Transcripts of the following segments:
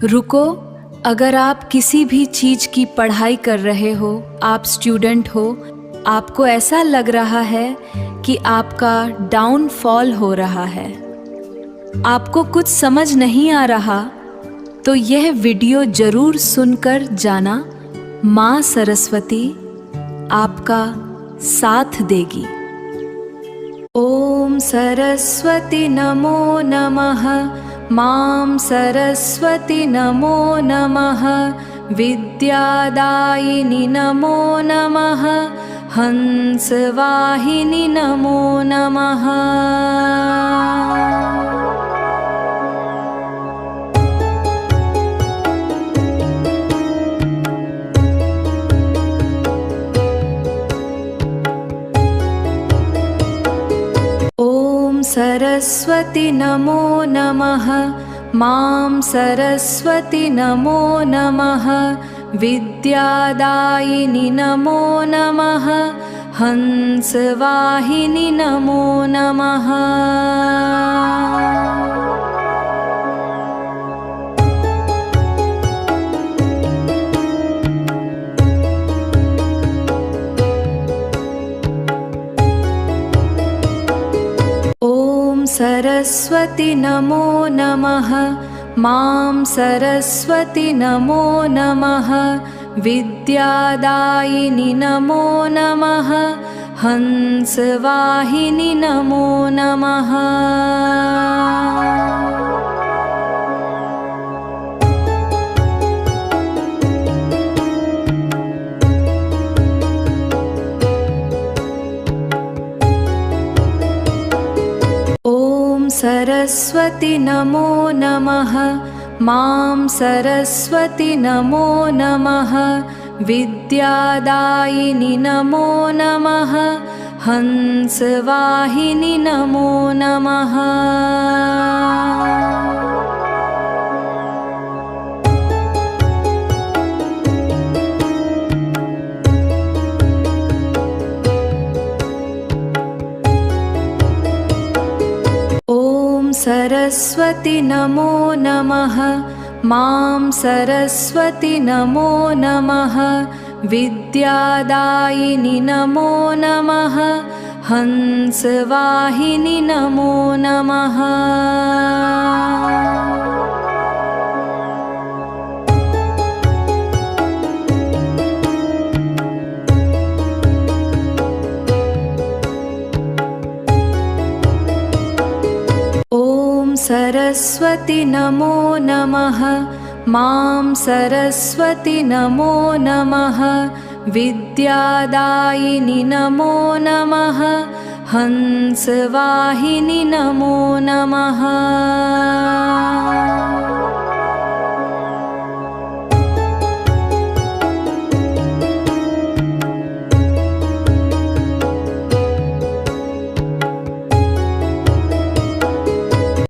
रुको, अगर आप किसी भी चीज़ की पढ़ाई कर रहे हो, आप स्टूडेंट हो, आपको ऐसा लग रहा है कि आपका डाउनफॉल हो रहा है, आपको कुछ समझ नहीं आ रहा, तो यह वीडियो ज़रूर सुनकर जाना। माँ सरस्वती आपका साथ देगी। ओम सरस्वती नमो नमः। मां सरस्वती नमो नमः। विद्यादायिनी नमो नमः। हंसवाहिनी नमो नमः। ओम सरस्वती नमो नमः। मां सरस्वती नमो नमः। विद्यादायिनी नमो नमः। हंसवाहिनी नमो नमः। ओम सरस्वती नमो नमः। मां सरस्वती नमो नमः। विद्यादायिनी नमो नमः। हंसवाहिनी नमो नमः। ओम सरस्वती नमो नमः। मां सरस्वती नमो नमः। विद्यादायिनी नमो नमः। हंसवाहिनी नमो नमः। ओम सरस्वती नमो नमः। मां सरस्वती नमो नमः। विद्यादायिनी नमो नमः। हंसवाहिनी नमो नमः। ओम सरस्वती नमो नमः। मां सरस्वती नमो नमः। विद्यादायिनी नमो नमः। हंसवाहिनी नमो नमः।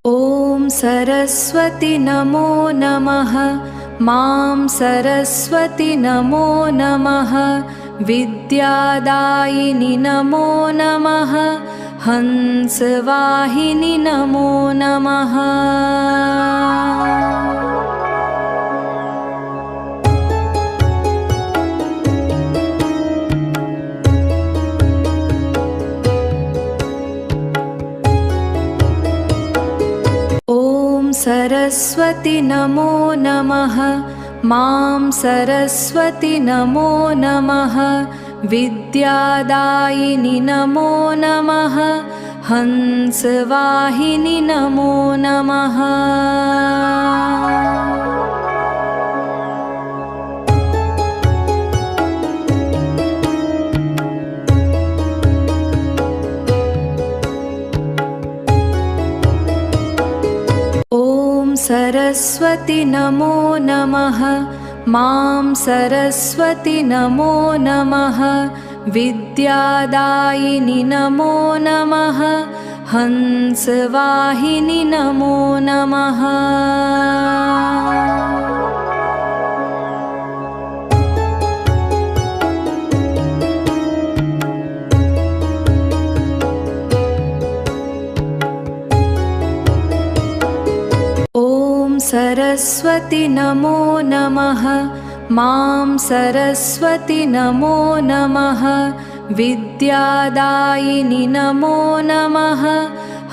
ओम सरस्वती नमो नमः। मां सरस्वती नमो नमः। विद्यादायिनी नमो नमः। हंसवाहिनी नमो नमः। ओम सरस्वती नमो नमः। मां सरस्वती नमो नमः। विद्यादायिनी नमो नमः। हंसवाहिनी नमो नमः। ओम सरस्वती नमो नमः। मां सरस्वती नमो नमः। विद्यादायिनी नमो नमः। हंसवाहिनी नमो नमः। ओम सरस्वती सरस्वती नमो नमः। मां सरस्वती नमो नमः। विद्यादायिनि नमो नमः।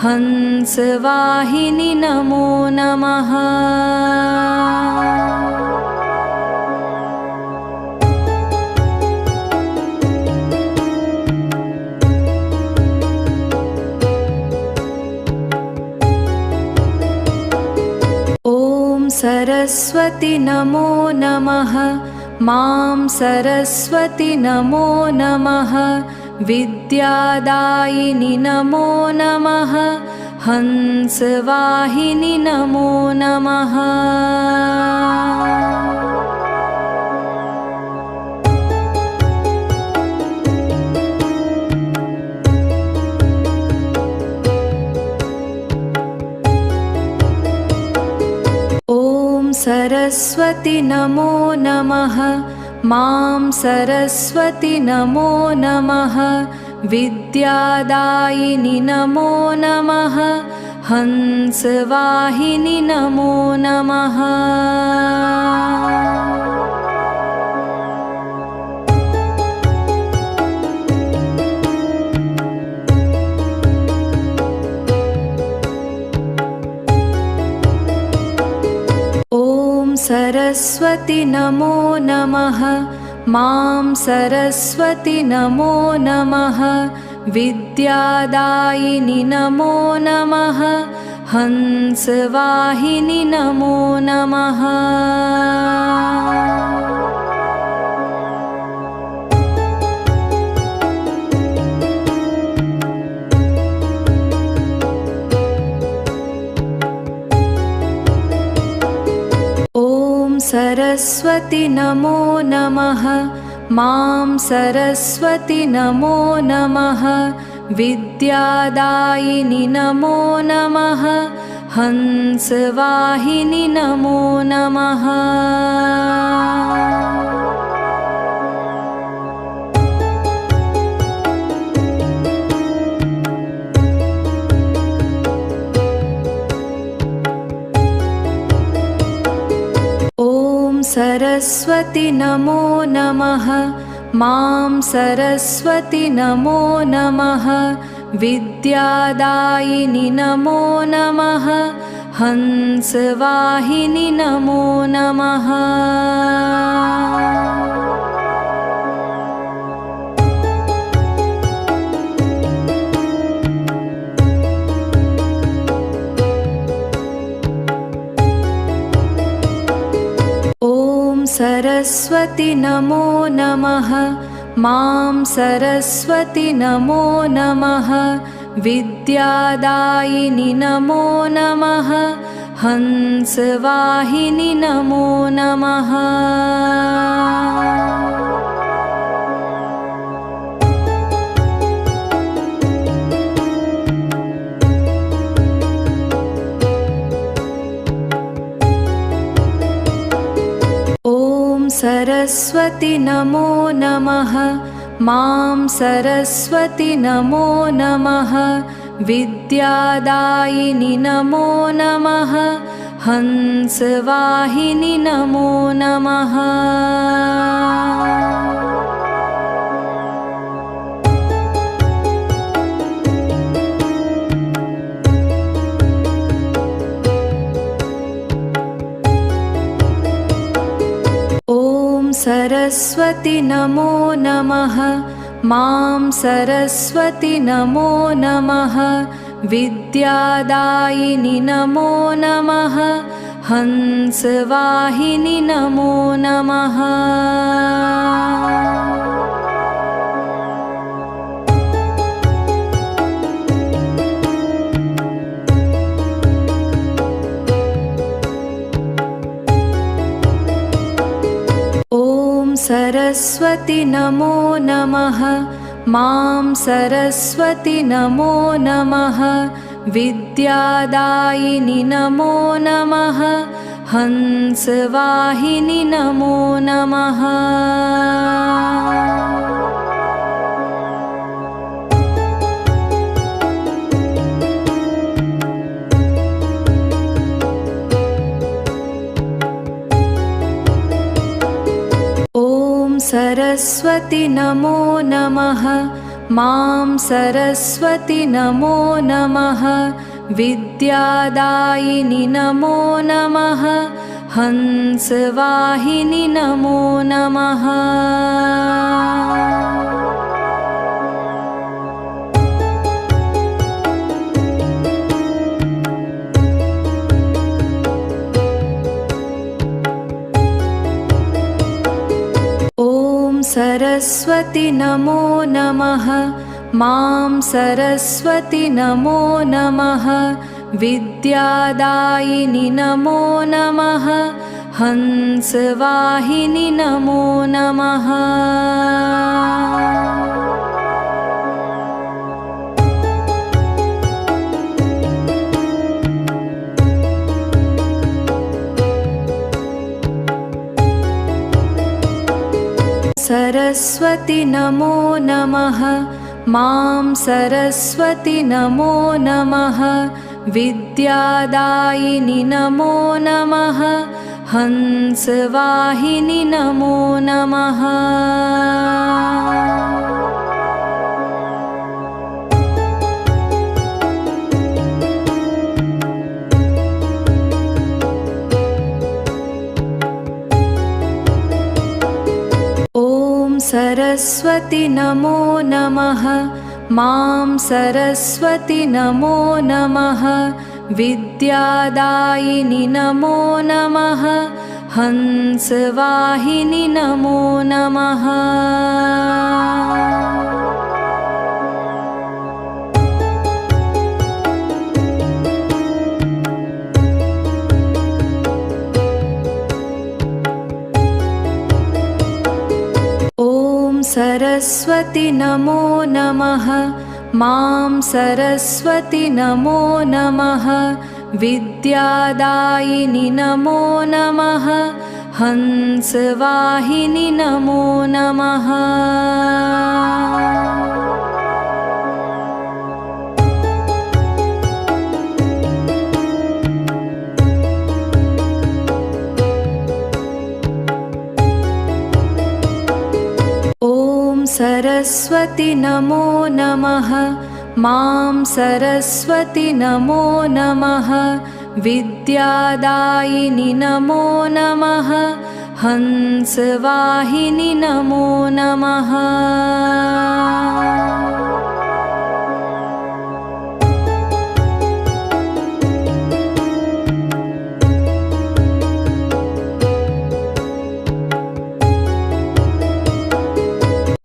हंसवाहिनि नमो नमः। ॐ सरस्वती नमो नमः। मां सरस्वती नमो नमः। विद्यादायिनि नमो नमः। हंसवाहिनि नमो नमः। ॐ सरस्वती नमो नमः। मां सरस्वती नमो नमः। विद्यादायिनि नमो नमः। हंसवाहिनि नमो नमः। ॐ सरस्वती नमो नमः। मां सरस्वती नमो नमः। विद्यादायिनि नमो नमः। हंसवाहिनि नमो नमः। ॐ सरस्वती नमो नमः। मां सरस्वती नमो नमः। विद्यादायिनि नमो नमः। हंसवाहिनि नमो नमः। ॐ सरस्वती नमो नमः। मां सरस्वती नमो नमः। विद्यादायिनि नमो नमः। हंसवाहिनि नमो नमः। ॐ सरस्वती नमो नमः। मां सरस्वती नमो नमः। विद्यादायिनि नमो नमः। हंसवाहिनि नमो नमः। ॐ सरस्वती नमो नमः। मां सरस्वती नमो नमः। विद्यादायिनि नमो नमः। हंसवाहिनि नमो नमः। ॐ सरस्वती नमो नमः। मां सरस्वती नमो नमः। विद्यादायिनि नमो नमः। हंसवाहिनि नमो नमः। ॐ सरस्वती नमो नमः। मां सरस्वती नमो नमः। विद्यादायिनि नमो नमः। हंसवाहिनि नमो नमः। ॐ सरस्वती नमो नमः। मां सरस्वती नमो नमः। विद्यादायिनि नमो नमः। हंसवाहिनि नमो नमः। ॐ सरस्वती नमो नमः। मां सरस्वती नमो नमः। विद्यादायिनि नमो नमः। हंसवाहिनि नमो नमः। सरस्वती नमो नमः। मां सरस्वती नमो नमः। विद्यादायिनि नमो नमः। हंसवाहिनि नमो नमः। ॐ सरस्वती नमो नमः। मां सरस्वती नमो नमः। विद्यादायिनि नमो नमः। हंसवाहिनि नमो नमः। ॐ सरस्वती नमो नमः। मां सरस्वती नमो नमः। विद्यादायिनि नमो नमः। हंसवाहिनि नमो नमः। ॐ सरस्वती नमो नमः। मां सरस्वती नमो नमः। विद्यादायिनि नमो नमः। हंसवाहिनि नमो नमः।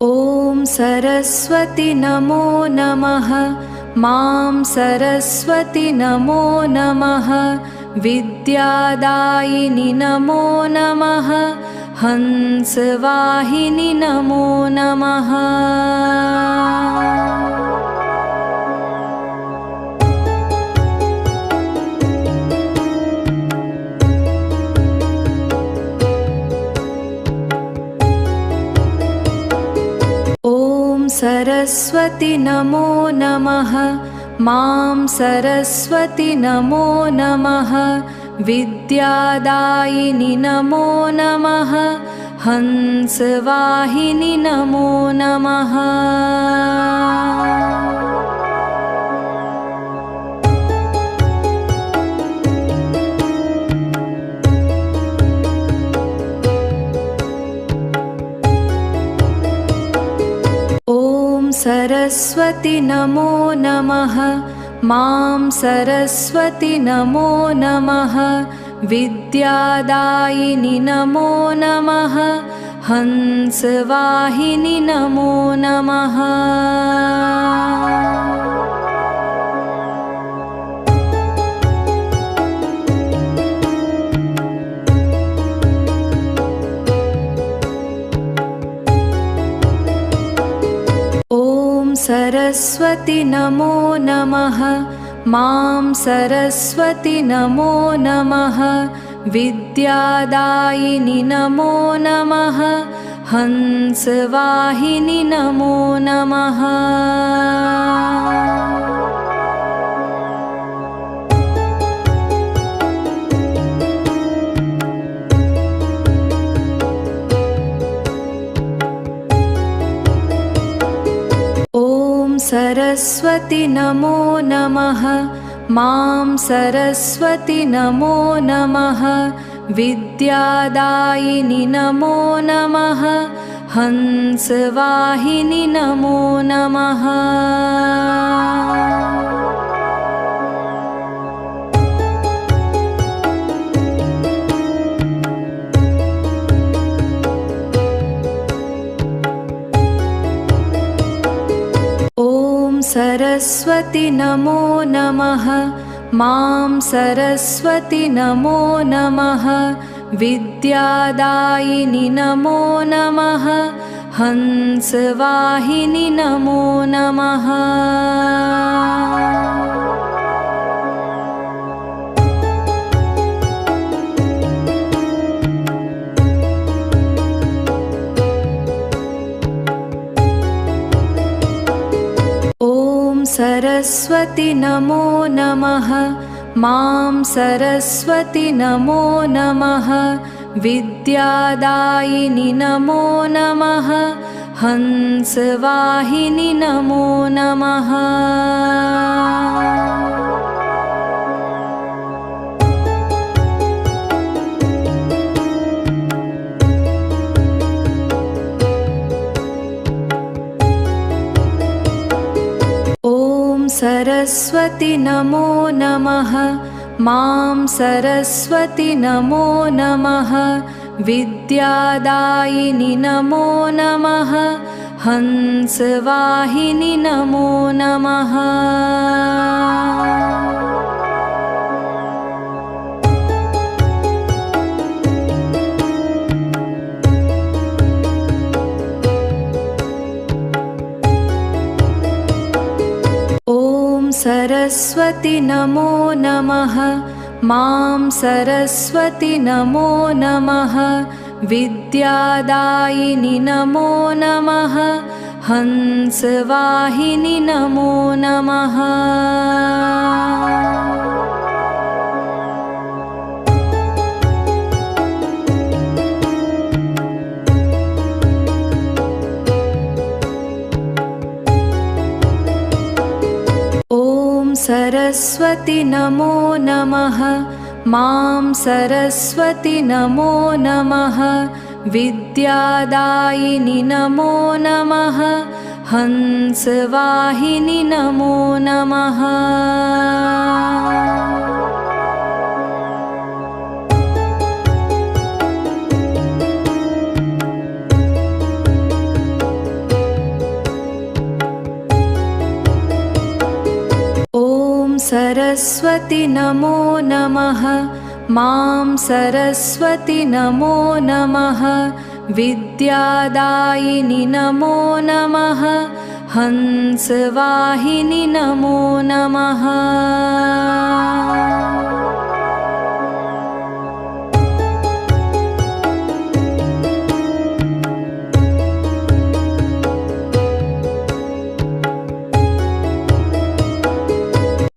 ॐ सरस्वती नमो नमः। मां सरस्वती नमो नमः। विद्यादायिनि नमो नमः। हंसवाहिनि नमो नमः। ॐ सरस्वती नमो नमः। मां सरस्वती नमो नमः। विद्यादायिनि नमो नमः। हंसवाहिनि नमो नमः। ॐ सरस्वती नमो नमः। मां सरस्वती नमो नमः। विद्यादायिनि नमो नमः। हंसवाहिनि नमो नमः। ॐ सरस्वती नमो नमः। मां सरस्वती नमो नमः। विद्यादायिनि नमो नमः। हंसवाहिनि नमो नमः। सरस्वती नमो नमः। मां सरस्वती नमो नमः। विद्यादायिनि नमो नमः। हंसवाहिनि नमो नमः। ॐ सरस्वती नमो नमः। मां सरस्वती नमो नमः। विद्यादायिनि नमो नमः। हंसवाहिनि नमो नमः। ॐ सरस्वती नमो नमः। मां सरस्वती नमो नमः। विद्यादायिनि नमो नमः। हंसवाहिनि नमो नमः। ॐ सरस्वती नमो नमः। मां सरस्वती नमो नमः। विद्यादायिनि नमो नमः। हंसवाहिनि नमो नमः। ॐ सरस्वती नमो नमः। मां सरस्वती नमो नमः। विद्यादायिनि नमो नमः। हंसवाहिनि नमो नमः। ॐ सरस्वती नमो नमः। मां सरस्वती नमो नमः। विद्यादायिनि नमो नमः। हंसवाहिनि नमो नमः। ॐ सरस्वती नमो नमः। मां सरस्वती नमो नमः। विद्यादायिनि नमो नमः। हंसवाहिनि नमो नमः।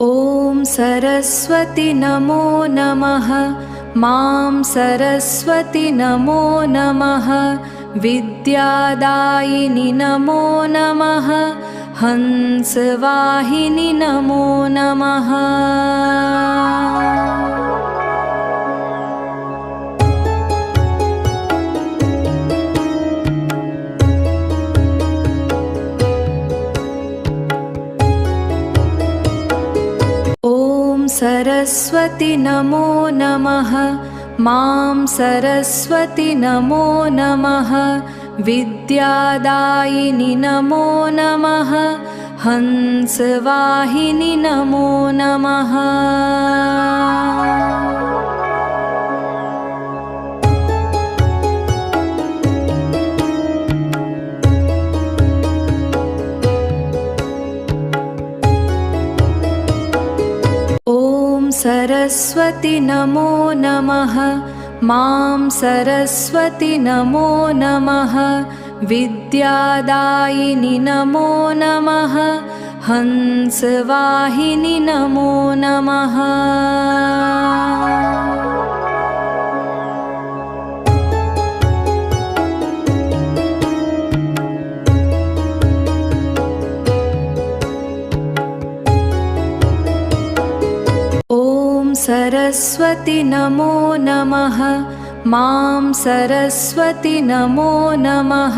ॐ सरस्वती नमो नमः। मां सरस्वती नमो नमः। विद्यादायिनि नमो नमः। हंसवाहिनि नमो नमः। ॐ सरस्वती नमो नमः। मां सरस्वती नमो नमः। विद्यादायिनि नमो नमः। हंसवाहिनि नमो नमः। ॐ सरस्वती नमो नमः। मां सरस्वती नमो नमः। विद्यादायिनि नमो नमः। हंसवाहिनि नमो नमः। सरस्वती नमो नमः। मां सरस्वती नमो नमः।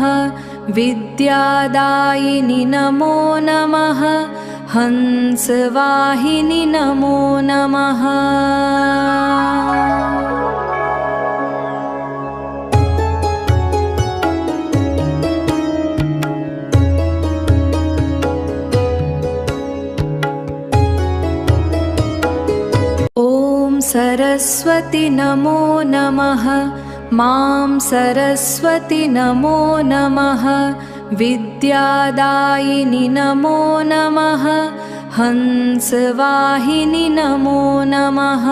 विद्यादायिनि नमो नमः। हंसवाहिनि नमो नमः। ॐ सरस्वती नमो नमः। मां सरस्वती नमो नमः। विद्यादायिनि नमो नमः। हंसवाहिनि नमो नमः।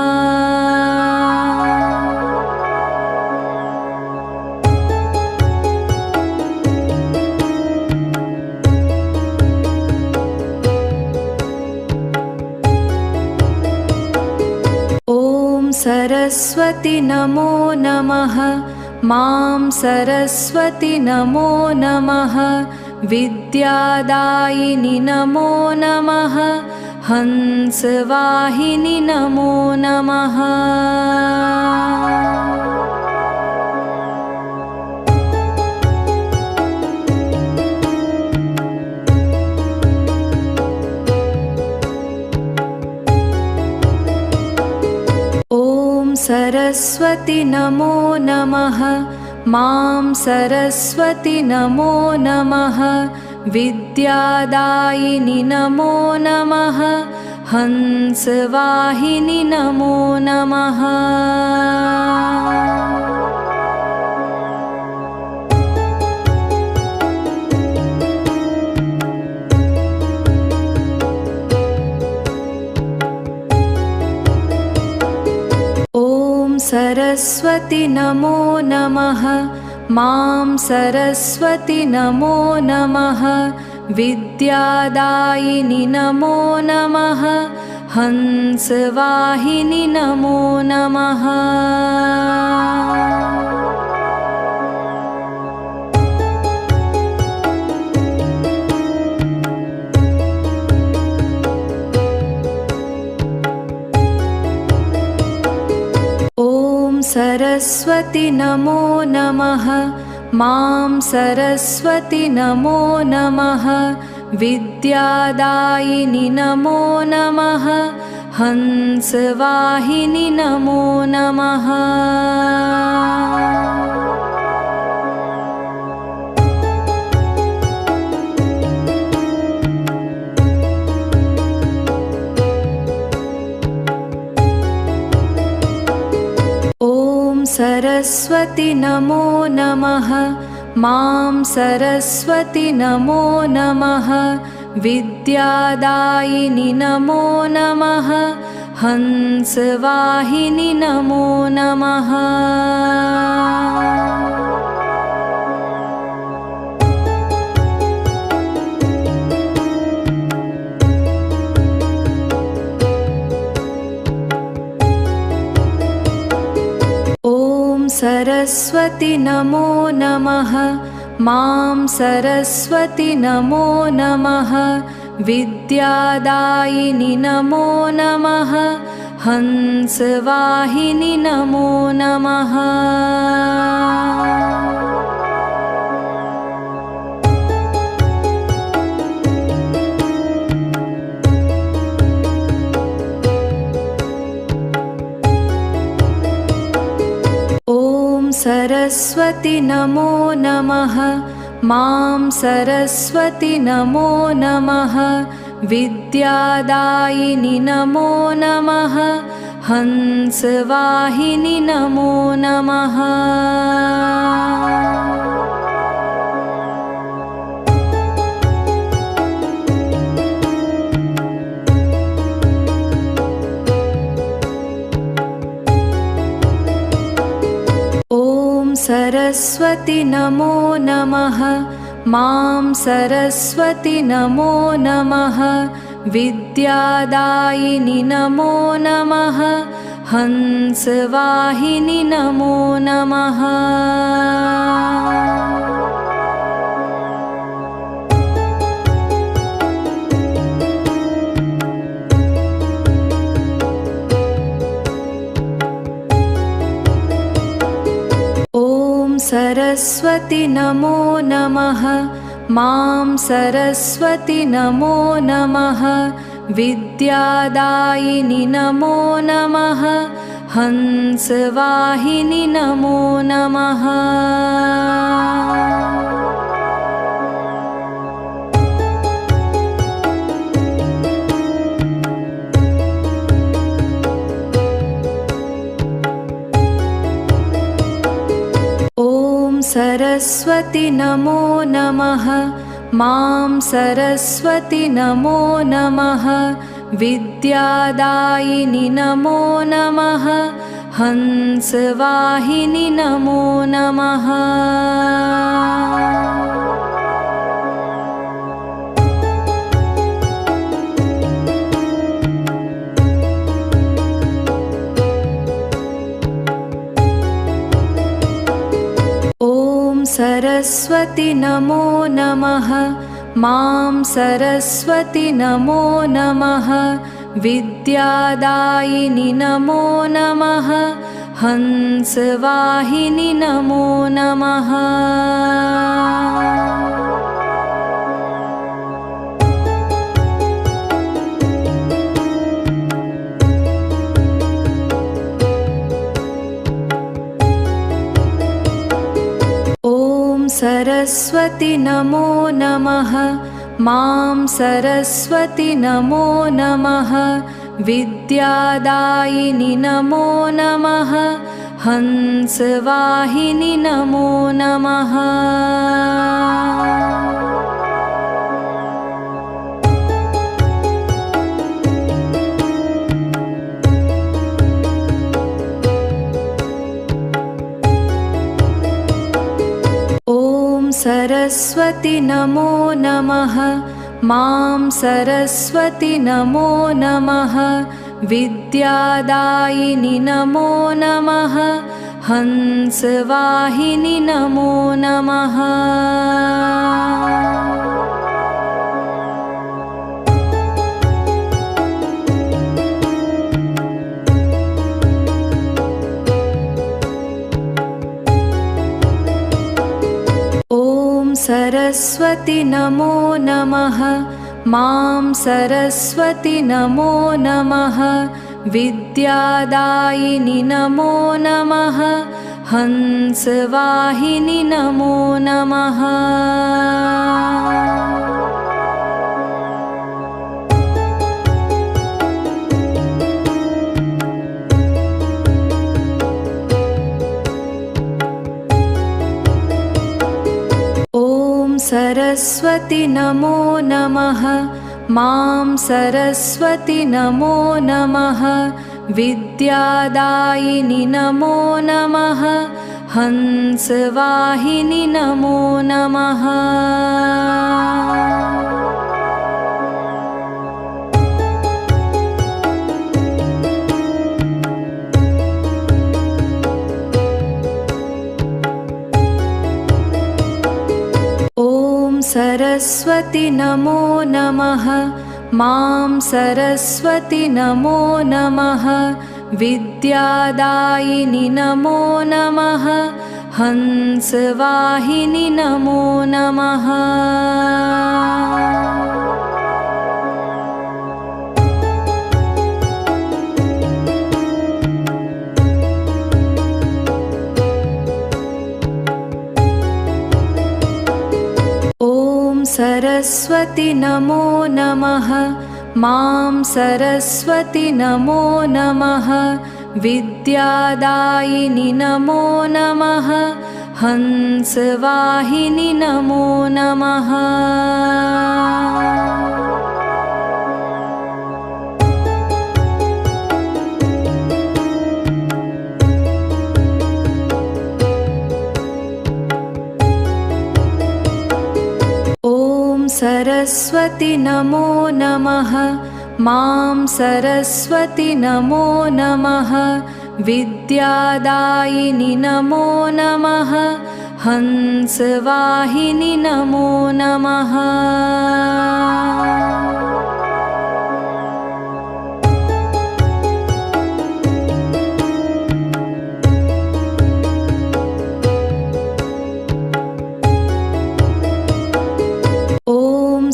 ॐ सरस्वती नमो नमः। मां सरस्वती नमो नमः। विद्यादायिनि नमो नमः। हंसवाहिनि नमो नमः। ॐ सरस्वती नमो नमः। मां सरस्वती नमो नमः। विद्यादायिनि नमो नमः। हंसवाहिनि नमो नमः। ॐ सरस्वती नमो नमः। मां सरस्वती नमो नमः। विद्यादायिनि नमो नमः। हंसवाहिनि नमो नमः। ॐ सरस्वती नमो नमः। मां सरस्वती नमो नमः। विद्यादायिनि नमो नमः। हंसवाहिनि नमो नमः। ॐ सरस्वती नमो नमः। मां सरस्वती नमो नमः। विद्यादायिनि नमो नमः। हंसवाहिनि नमो नमः। ॐ सरस्वती नमो नमः। मां सरस्वती नमो नमः। विद्यादायिनि नमो नमः। हंसवाहिनि नमो नमः। ॐ सरस्वती नमो नमः। मां सरस्वती नमो नमः। विद्यादायिनि नमो नमः। हंसवाहिनि नमो नमः। ॐ सरस्वती नमो नमः। मां सरस्वती नमो नमः। विद्यादायिनि नमो नमः। हंसवाहिनि नमो नमः। सरस्वती नमो नमः। मां सरस्वती नमो नमः। विद्यादायिनि नमो नमः। हंसवाहिनि नमो नमः। ॐ सरस्वती नमो नमः। मां सरस्वती नमो नमः। विद्यादायिनि नमो नमः। हंसवाहिनि नमो नमः। ॐ सरस्वती नमो नमः। मां सरस्वती नमो नमः। विद्यादायिनि नमो नमः। हंसवाहिनि नमो नमः। ॐ सरस्वती नमो नमः। मां सरस्वती नमो नमः। विद्यादायिनि नमो नमः। हंसवाहिनि नमो नमः। ॐ सरस्वती नमो नमः। मां सरस्वती नमो नमः। विद्यादायिनि नमो नमः। हंसवाहिनि नमो नमः। ॐ सरस्वती नमो नमः। मां सरस्वती नमो नमः। विद्यादायिनि नमो नमः। हंसवाहिनि नमो नमः। ॐ सरस्वती नमो नमः। मां सरस्वती नमो नमः। विद्यादायिनि नमो नमः। हंसवाहिनि नमो नमः। ॐ सरस्वती नमो नमः। मां सरस्वती नमो नमः। विद्यादायिनि नमो नमः। हंसवाहिनि नमो नमः। ॐ सरस्वती नमो नमः। मां सरस्वती नमो नमः। विद्यादायिनि नमो नमः। हंसवाहिनि नमो नमः। ॐ सरस्वती नमो नमः। मां सरस्वती नमो नमः। विद्यादायिनि नमो नमः। हंसवाहिनि नमो नमः।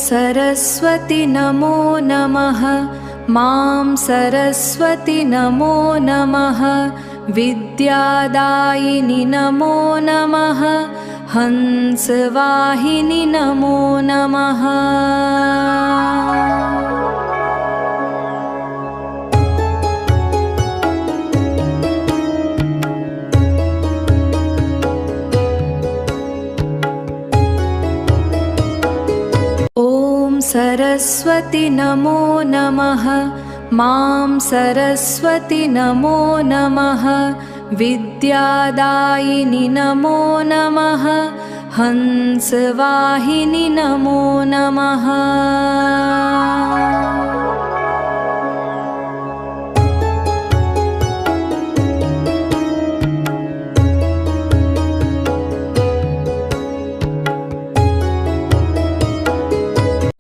सरस्वती नमो नमः। मां सरस्वती नमो नमः। विद्यादायिनि नमो नमः। हंसवाहिनि नमो नमः। ॐ सरस्वती नमो नमः। मां सरस्वती नमो नमः। विद्यादायिनि नमो नमः। हंसवाहिनि नमो नमः।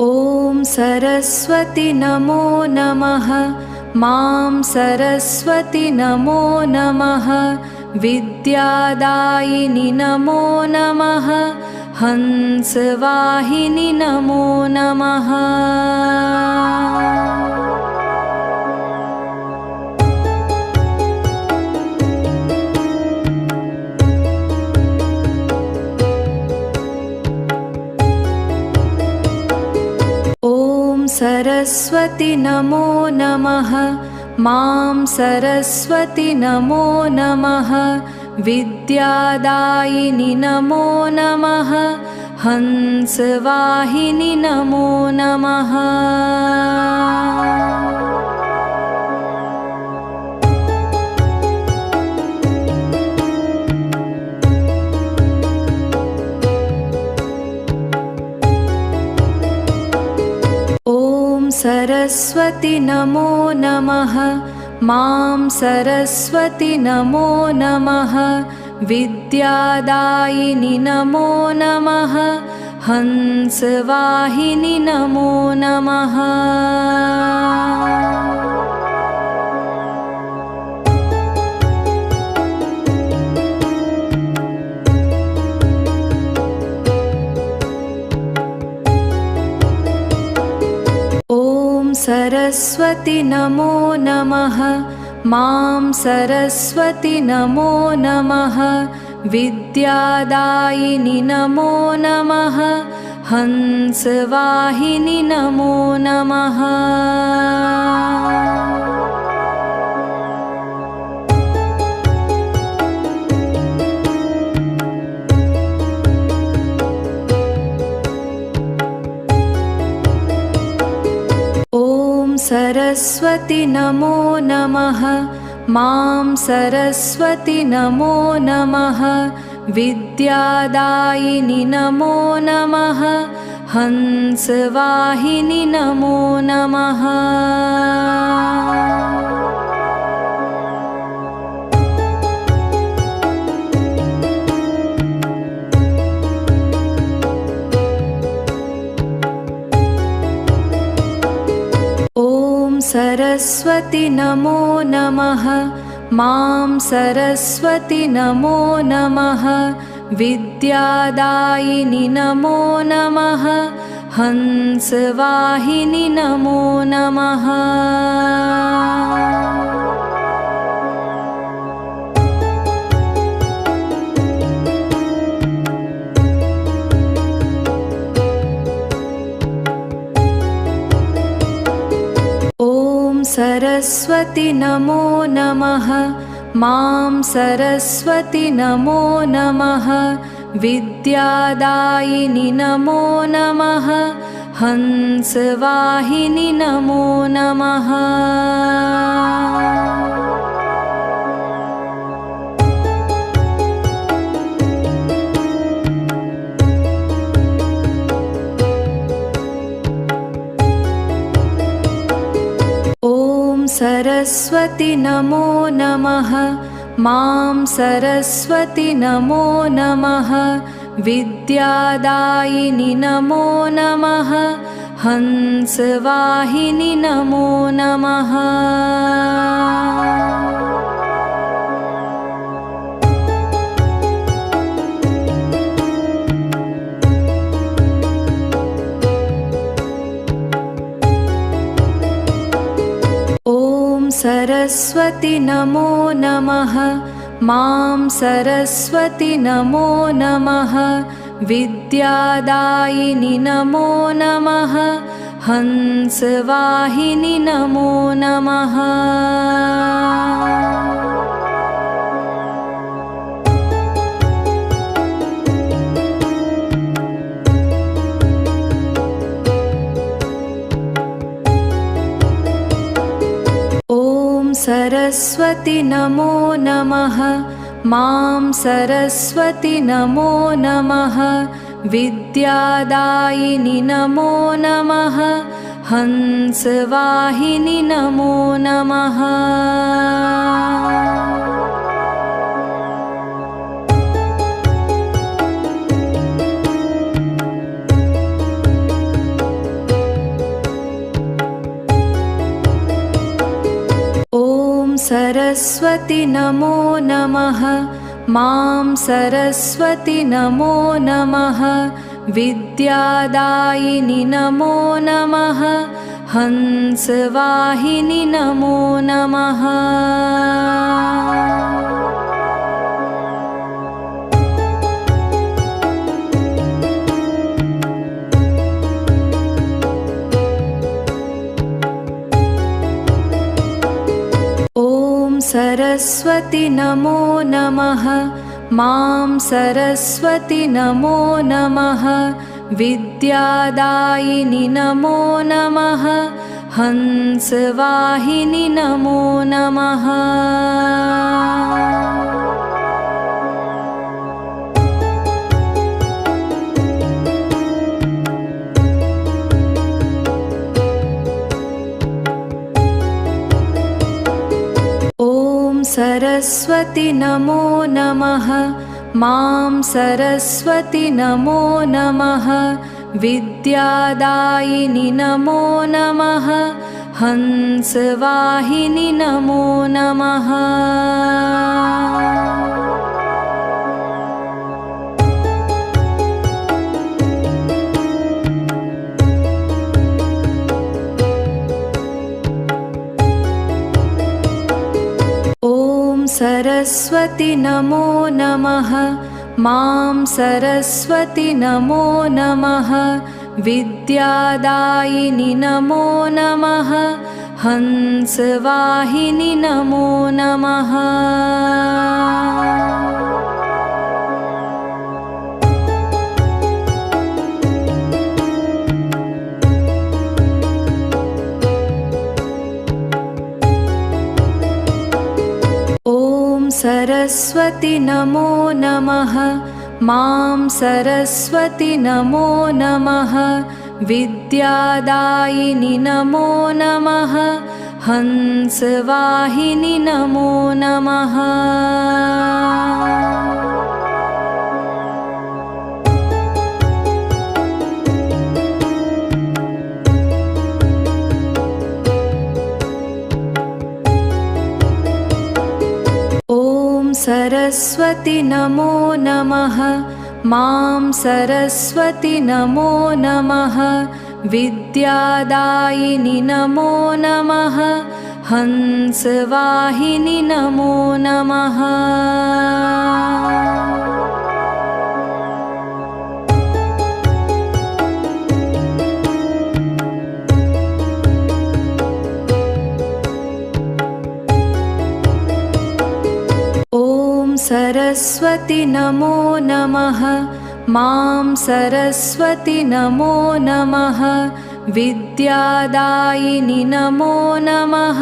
ॐ सरस्वती नमो नमः। मां सरस्वती नमो नमः। विद्यादायिनि नमो नमः। हंसवाहिनि नमो नमः। ॐ सरस्वती नमो नमः। मां सरस्वती नमो नमः। विद्यादायिनि नमो नमः। हंसवाहिनि नमो नमः। ॐ सरस्वती नमो नमः। मां सरस्वती नमो नमः। विद्यादायिनि नमो नमः। हंसवाहिनि नमो नमः। ॐ सरस्वती नमो नमः। मां सरस्वती नमो नमः। विद्यादायिनि नमो नमः। हंसवाहिनि नमो नमः। ॐ सरस्वती नमो नमः। मां सरस्वती नमो नमः। विद्यादायिनि नमो नमः। हंसवाहिनि नमो नमः। ॐ सरस्वती नमो नमः। मां सरस्वती नमो नमः। विद्यादायिनि नमो नमः। हंसवाहिनि नमो नमः। ॐ सरस्वती नमो नमः। मां सरस्वती नमो नमः। विद्यादायिनि नमो नमः। हंसवाहिनि नमो नमः। ॐ सरस्वती नमो नमः। मां सरस्वती नमो नमः। विद्यादायिनि नमो नमः। हंसवाहिनि नमो नमः। सरस्वती नमो नमः। मां सरस्वती नमो नमः। विद्यादायिनि नमो नमः। हंसवाहिनि नमो नमः। ॐ सरस्वती नमो नमः। मां सरस्वती नमो नमः। विद्यादायिनि नमो नमः। हंसवाहिनि नमो नमः। ॐ सरस्वती नमो नमः। मां सरस्वती नमो नमः। विद्यादायिनि नमो नमः। हंसवाहिनि नमो नमः। ॐ सरस्वती नमो नमः। मां सरस्वती नमो नमः। विद्यादायिनि नमो नमः। हंसवाहिनि नमो नमः। ॐ सरस्वती नमो नमः। मां सरस्वती नमो नमः। विद्यादायिनि नमो नमः। हंसवाहिनि नमो नमः। ॐ सरस्वती नमो नमः। मां सरस्वती नमो नमः। विद्यादायिनि नमो नमः। हंसवाहिनि नमो नमः। ॐ सरस्वती नमो नमः। मां सरस्वती नमो नमः। विद्यादायिनि नमो नमः। हंसवाहिनि नमो नमः। ॐ सरस्वती नमो नमः। मां सरस्वती नमो नमः। विद्यादायिनि नमो नमः। हंसवाहिनि नमो नमः। ॐ सरस्वती नमो नमः। मां सरस्वती नमो नमः। विद्यादायिनि नमो नमः।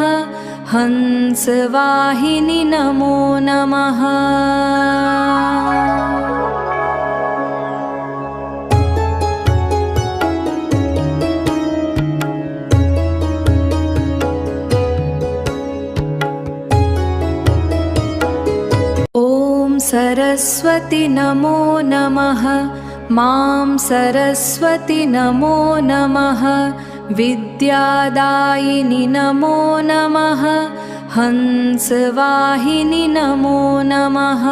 हंसवाहिनि नमो नमः। ॐ सरस्वती नमो नमः। मां सरस्वती नमो नमः। विद्यादायिनि नमो नमः। हंसवाहिनि नमो नमः।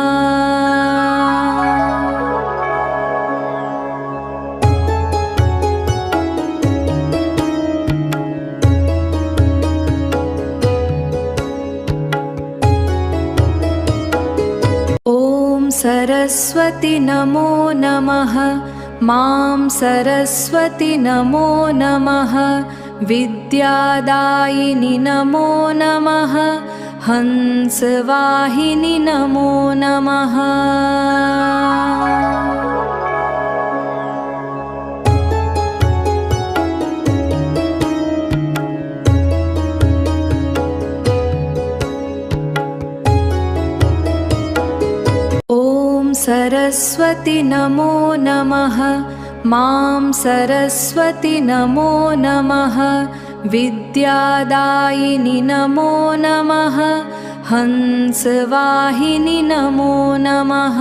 सरस्वती नमो नमः। मां सरस्वती नमो नमः। विद्यादायिनि नमो नमः। हंसवाहिनि नमो नमः। ॐ सरस्वती नमो नमः। मां सरस्वती नमो नमः। विद्यादायिनि नमो नमः। हंसवाहिनि नमो नमः।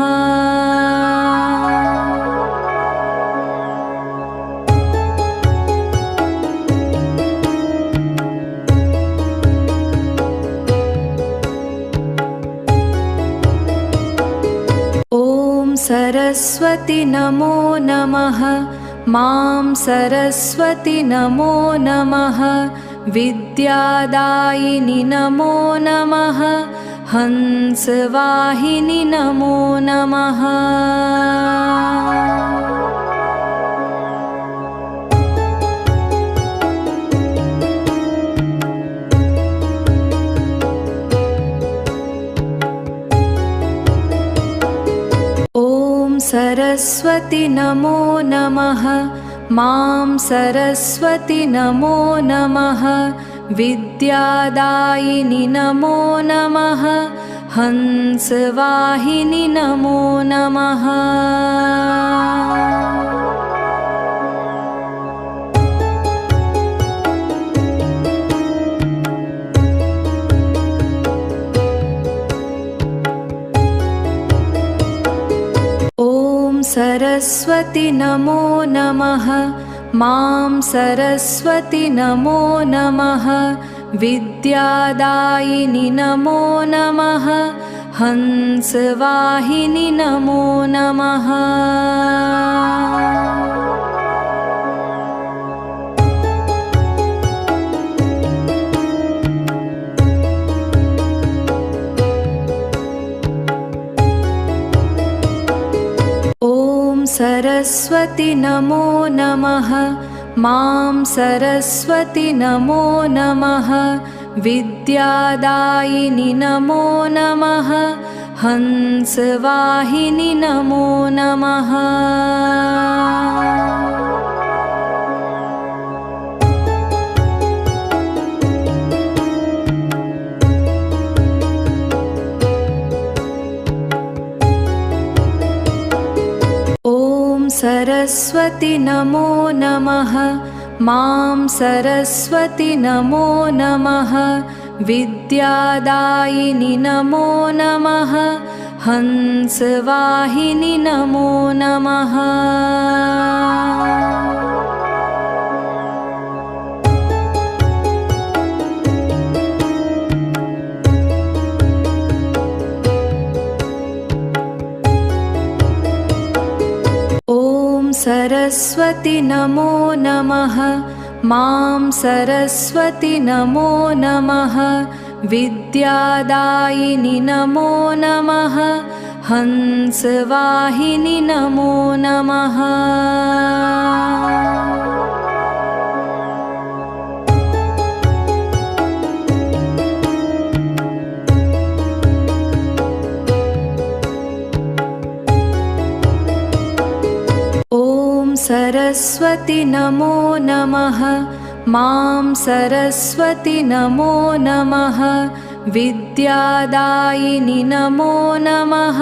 ॐ सरस्वती नमो नमः। मां सरस्वती नमो नमः। विद्यादायिनि नमो नमः। हंसवाहिनि नमो नमः। ॐ सरस्वती नमो नमः। मां सरस्वती नमो नमः। विद्यादायिनि नमो नमः। हंसवाहिनि नमो नमः। ॐ सरस्वती नमो नमः। मां सरस्वती नमो नमः। विद्यादायिनि नमो नमः। हंसवाहिनि नमो नमः। ॐ सरस्वती नमो नमः। मां सरस्वती नमो नमः। विद्यादायिनि नमो नमः। हंसवाहिनि नमो नमः। ॐ सरस्वती नमो नमः। मां सरस्वती नमो नमः। विद्यादायिनि नमो नमः। हंसवाहिनि नमो नमः। ॐ सरस्वती नमो नमः। मां सरस्वती नमो नमः। विद्यादायिनि नमो नमः। हंसवाहिनि नमो नमः। ॐ सरस्वती नमो नमः। मां सरस्वती नमो नमः। विद्यादायिनि नमो नमः।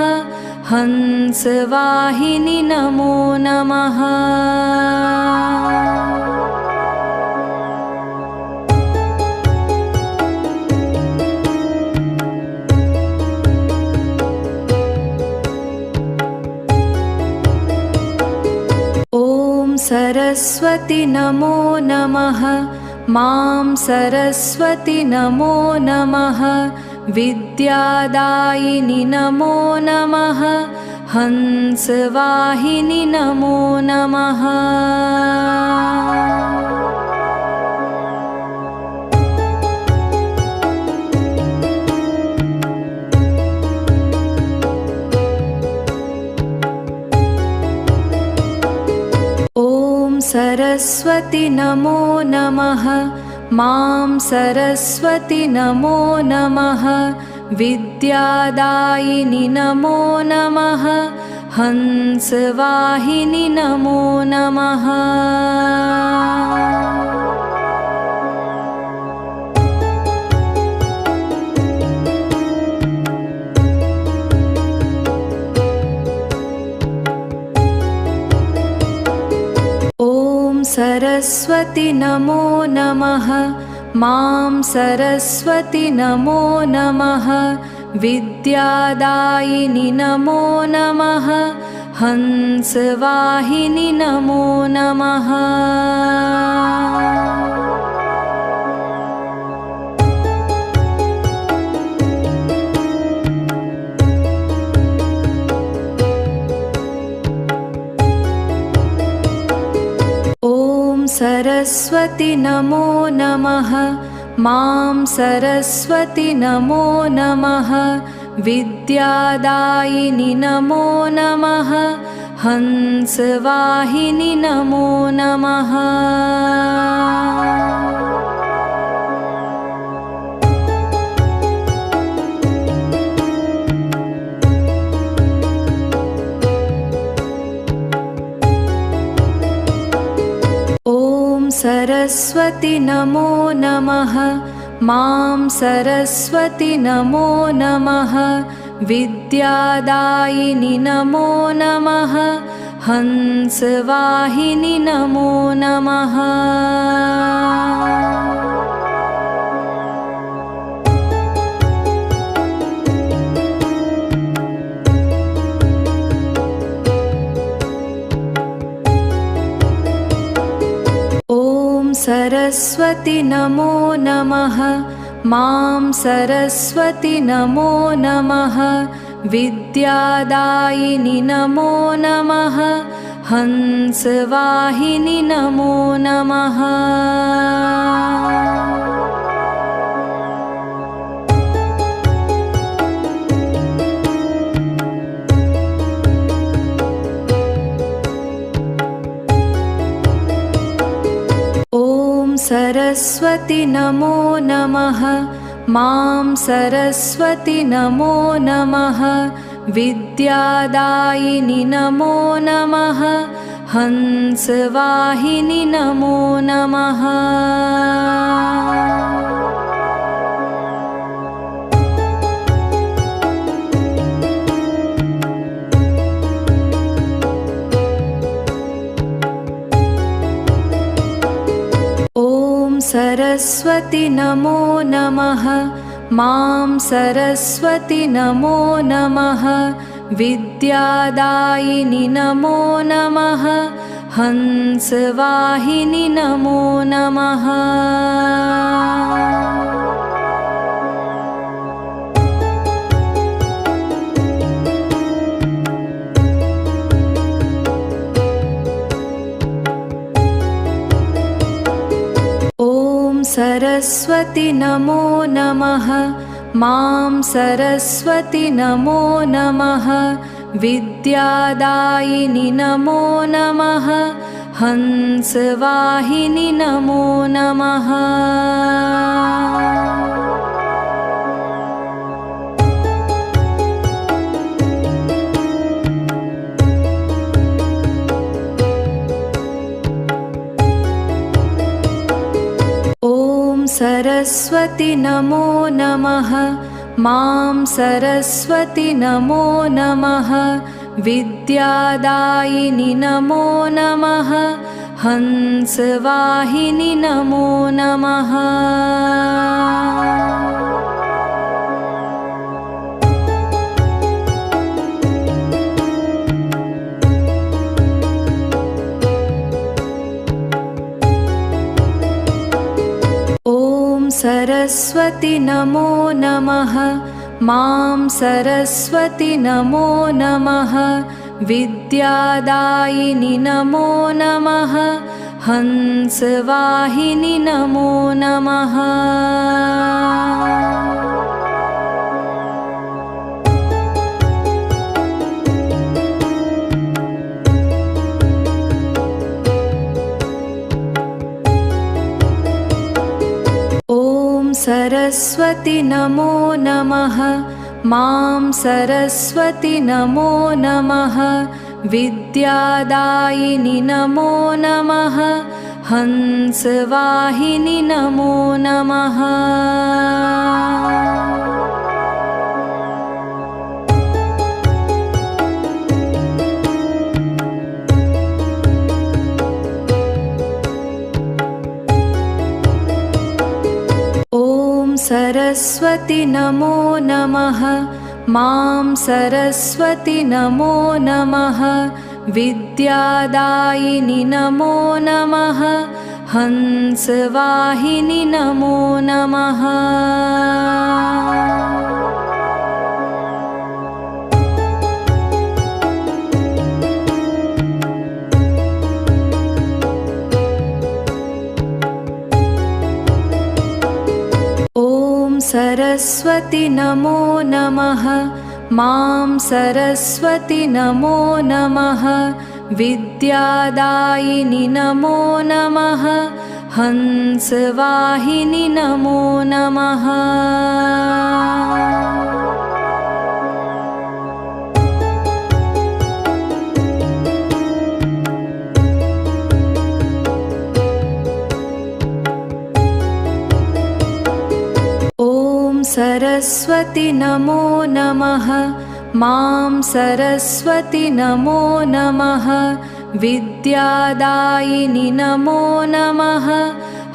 हंसवाहिनि नमो नमः। ॐ सरस्वती नमो नमः। मां सरस्वती नमो नमः। विद्यादायिनि नमो नमः। हंसवाहिनि नमो नमः। सरस्वती नमो नमः। मां सरस्वती नमो नमः। विद्यादायिनि नमो नमः। हंसवाहिनि नमो नमः। ॐ सरस्वती नमो नमः। मां सरस्वती नमो नमः। विद्यादायिनि नमो नमः। हंसवाहिनि नमो नमः। ॐ सरस्वती नमो नमः। मां सरस्वती नमो नमः। विद्यादायिनि नमो नमः। हंसवाहिनि नमो नमः। ॐ सरस्वती नमो नमः। मां सरस्वती नमो नमः। विद्यादायिनि नमो नमः। हंसवाहिनि नमो नमः। ॐ सरस्वती नमो नमः। मां सरस्वती नमो नमः। विद्यादायिनि नमो नमः। हंसवाहिनि नमो नमः। ॐ सरस्वती नमो नमः। मां सरस्वती नमो नमः। विद्यादायिनि नमो नमः। हंसवाहिनि नमो नमः। ॐ सरस्वती नमो नमः। मां सरस्वती नमो नमः। विद्यादायिनि नमो नमः। हंसवाहिनि नमो नमः। ॐ सरस्वती नमो नमः। मां सरस्वती नमो नमः। विद्यादायिनि नमो नमः। हंसवाहिनि नमो नमः। ॐ सरस्वती नमो नमः। मां सरस्वती नमो नमः। विद्यादायिनि नमो नमः। हंसवाहिनि नमो नमः। ॐ सरस्वती नमो नमः। मां सरस्वती नमो नमः। विद्यादायिनि नमो नमः। हंसवाहिनि नमो नमः। सरस्वती नमो नमः। मां सरस्वती नमो नमः। विद्यादायिनि नमो नमः। हंसवाहिनि नमो नमः। ॐ सरस्वती नमो नमः। मां सरस्वती नमो नमः। विद्यादायिनि नमो नमः। हंसवाहिनि नमो नमः। ॐ सरस्वती नमो नमः। मां सरस्वती नमो नमः। विद्यादायिनि नमो नमः। हंसवाहिनि नमो नमः। ॐ सरस्वती नमो नमः। मां सरस्वती नमो नमः। विद्यादायिनि नमो नमः।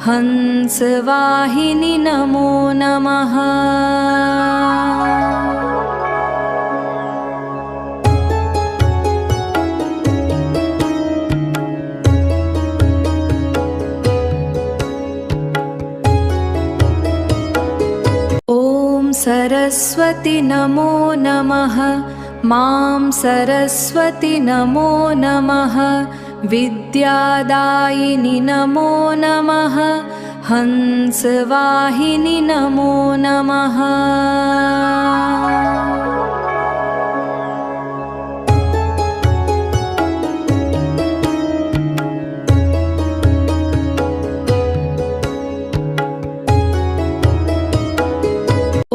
हंसवाहिनि नमो नमः। ॐ सरस्वती नमो नमः। मां सरस्वती नमो नमः। विद्यादायिनि नमो नमः। हंसवाहिनि नमो नमः।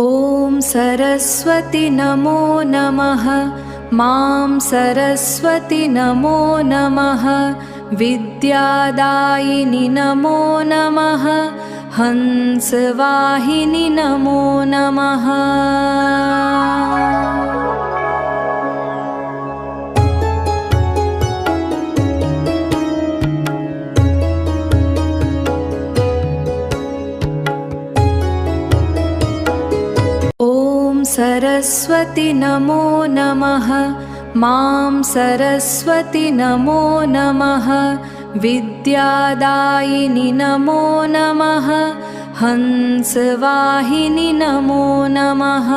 ॐ सरस्वती नमो नमः। मां सरस्वती नमो नमः। विद्यादायिनि नमो नमः। हंसवाहिनि नमो नमः। ॐ सरस्वती नमो नमः। मां सरस्वती नमो नमः। विद्यादायिनि नमो नमः। हंसवाहिनि नमो नमः।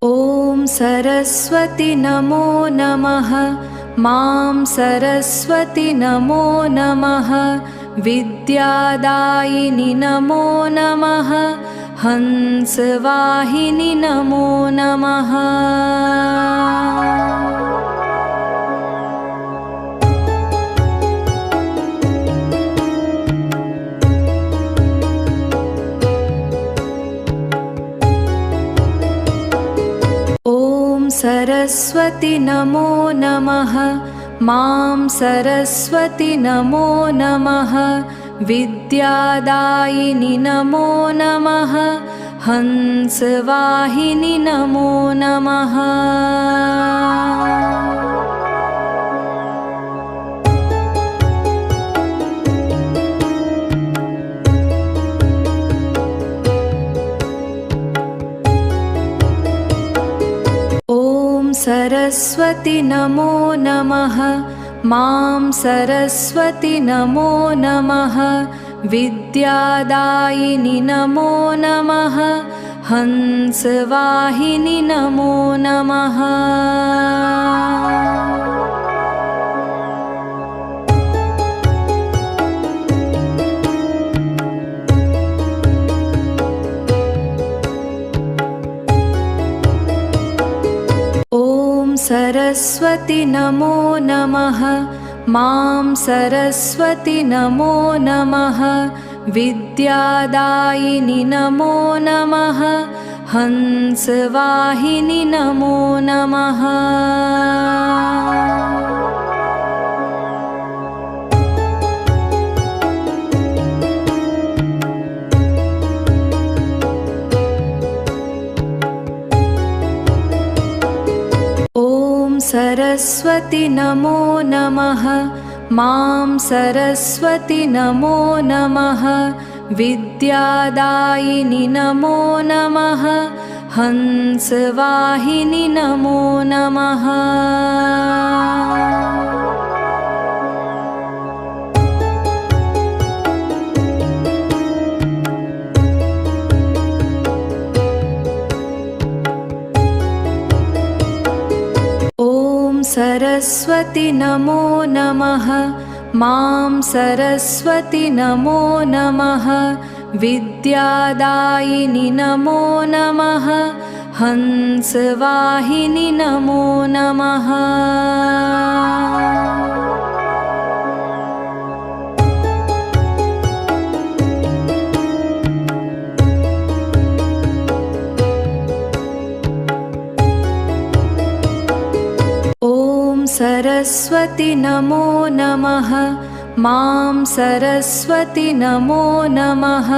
ॐ सरस्वती नमो नमः। मां सरस्वती नमो नमः। विद्यादायिनि नमो नमः। हंसवाहिनि नमो नमः। ॐ सरस्वती नमो नमः। मां सरस्वती नमो नमः। विद्यादायिनि नमो नमः। हंसवाहिनि नमो नमः। ॐ सरस्वती नमो नमः। मां सरस्वती नमो नमः। विद्यादायिनि नमो नमः। हंसवाहिनि नमो नमः। सरस्वती नमो नमः। मां सरस्वती नमो नमः। विद्यादायिनि नमो नमः। हंसवाहिनि नमो नमः। ॐ सरस्वती नमो नमः। मां सरस्वती नमो नमः। विद्यादायिनि नमो नमः। हंसवाहिनि नमो नमः। ॐ सरस्वती नमो नमः। मां सरस्वती नमो नमः। विद्यादायिनि नमो नमः। हंसवाहिनि नमो नमः। ॐ सरस्वती नमो नमः। मां सरस्वती नमो नमः।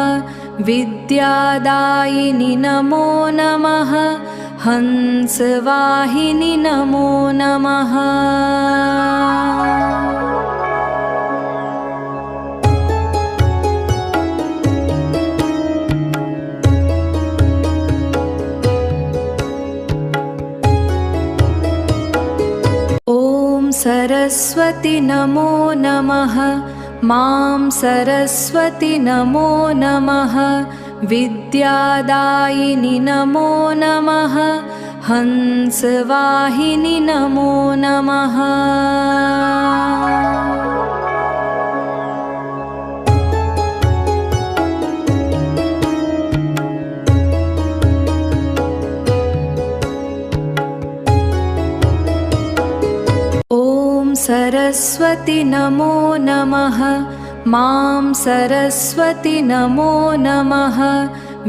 विद्यादायिनि नमो नमः। हंसवाहिनि नमो नमः। ॐ सरस्वती नमो नमः। मां सरस्वती नमो नमः। विद्यादायिनि नमो नमः। हंसवाहिनि नमो नमः। ॐ सरस्वती नमो नमः। मां सरस्वती नमो नमः।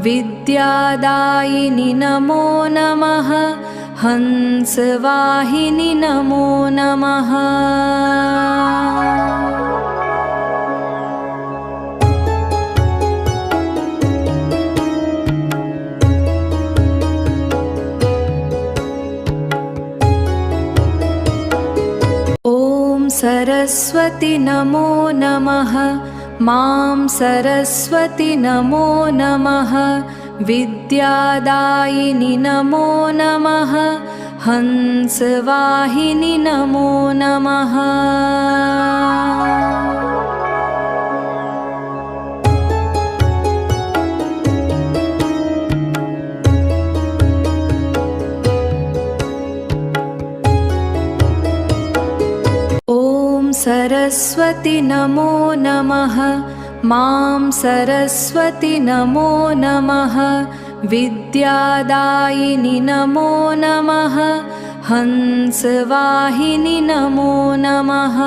विद्यादायिनि नमो नमः। हंसवाहिनि नमो नमः। ॐ सरस्वती नमो नमः। मां सरस्वती नमो नमः। विद्यादायिनि नमो नमः। हंसवाहिनि नमो नमः। ॐ सरस्वती नमो नमः। मां सरस्वती नमो नमः। विद्यादायिनि नमो नमः। हंसवाहिनि नमो नमः।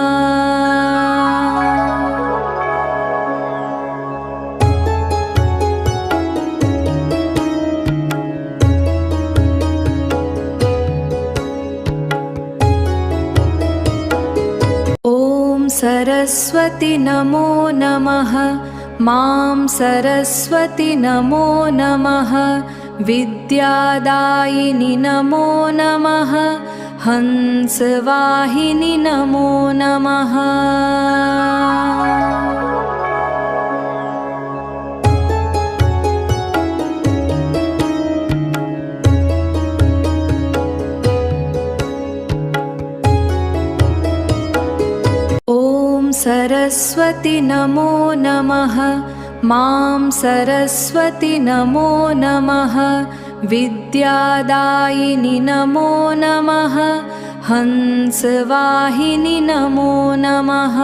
ॐ सरस्वती नमो नमः। मां सरस्वती नमो नमः। विद्यादायिनि नमो नमः। हंसवाहिनि नमो नमः। ॐ सरस्वती नमो नमः। मां सरस्वती नमो नमः। विद्यादायिनि नमो नमः। हंसवाहिनि नमो नमः।